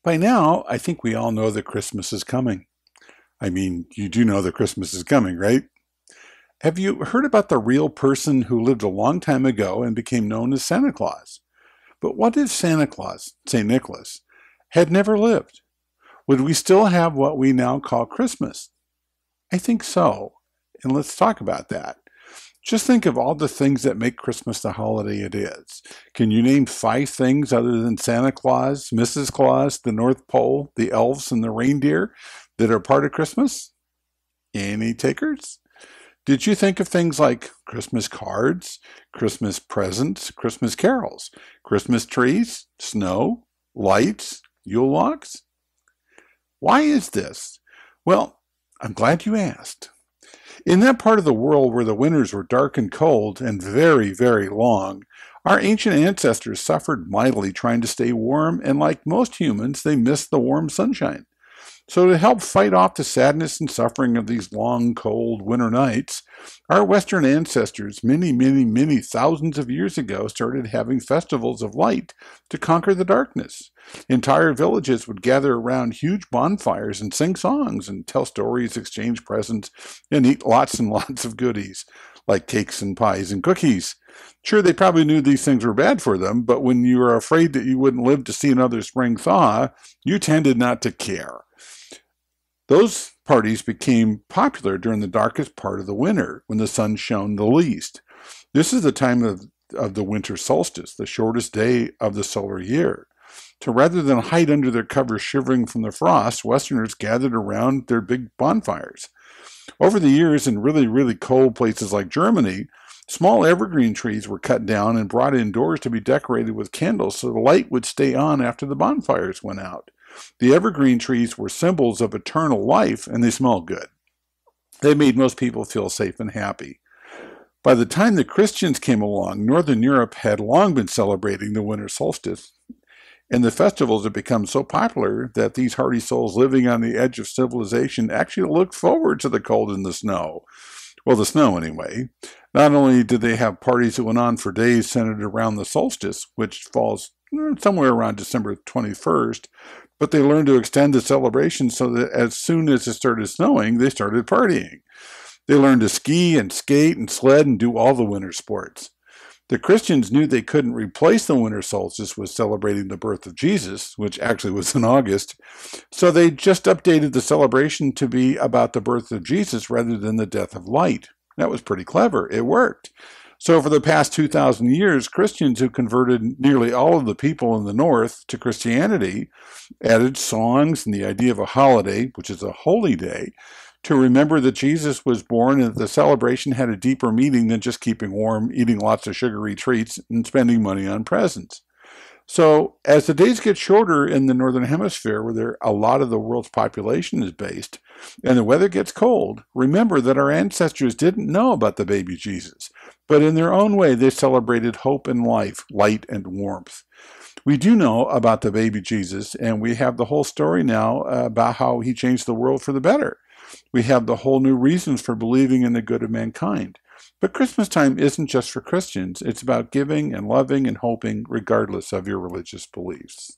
By now, I think we all know that Christmas is coming. I mean, you do know that Christmas is coming, right? Have you heard about the real person who lived a long time ago and became known as Santa Claus? But what if Santa Claus, St. Nicholas, had never lived? Would we still have what we now call Christmas? I think so. And let's talk about that. Just think of all the things that make Christmas the holiday it is. Can you name 5 things other than Santa Claus, Mrs. Claus, the North Pole, the elves, and the reindeer that are part of Christmas? Any takers? Did you think of things like Christmas cards, Christmas presents, Christmas carols, Christmas trees, snow, lights, Yule logs? Why is this? Well, I'm glad you asked. In that part of the world where the winters were dark and cold and very, very long, our ancient ancestors suffered mightily trying to stay warm, and like most humans, they missed the warm sunshine. So to help fight off the sadness and suffering of these long, cold winter nights, our Western ancestors many, many, many thousands of years ago started having festivals of light to conquer the darkness. Entire villages would gather around huge bonfires and sing songs and tell stories, exchange presents, and eat lots and lots of goodies, like cakes and pies and cookies. Sure, they probably knew these things were bad for them, but when you were afraid that you wouldn't live to see another spring thaw, you tended not to care. Those parties became popular during the darkest part of the winter, when the sun shone the least. This is the time of the winter solstice, the shortest day of the solar year. So rather than hide under their covers shivering from the frost, Westerners gathered around their big bonfires. Over the years, in really, really cold places like Germany, small evergreen trees were cut down and brought indoors to be decorated with candles so the light would stay on after the bonfires went out. The evergreen trees were symbols of eternal life, and they smelled good. They made most people feel safe and happy. By the time the Christians came along, Northern Europe had long been celebrating the winter solstice, and the festivals had become so popular that these hardy souls living on the edge of civilization actually looked forward to the cold and the snow. Well, the snow anyway. Not only did they have parties that went on for days centered around the solstice, which falls somewhere around December 21st, but they learned to extend the celebration so that as soon as it started snowing, they started partying. They learned to ski and skate and sled and do all the winter sports. The Christians knew they couldn't replace the winter solstice with celebrating the birth of Jesus, which actually was in August, so they just updated the celebration to be about the birth of Jesus rather than the death of light. That was pretty clever. It worked. So for the past 2,000 years, Christians who converted nearly all of the people in the North to Christianity added songs and the idea of a holiday, which is a holy day, to remember that Jesus was born and that the celebration had a deeper meaning than just keeping warm, eating lots of sugary treats, and spending money on presents. So as the days get shorter in the Northern Hemisphere, where a lot of the world's population is based, and the weather gets cold, remember that our ancestors didn't know about the baby Jesus, but in their own way they celebrated hope and life, light and warmth. We do know about the baby Jesus, and we have the whole story now about how he changed the world for the better. We have the whole new reasons for believing in the good of mankind. But Christmas time isn't just for Christians. It's about giving and loving and hoping regardless of your religious beliefs.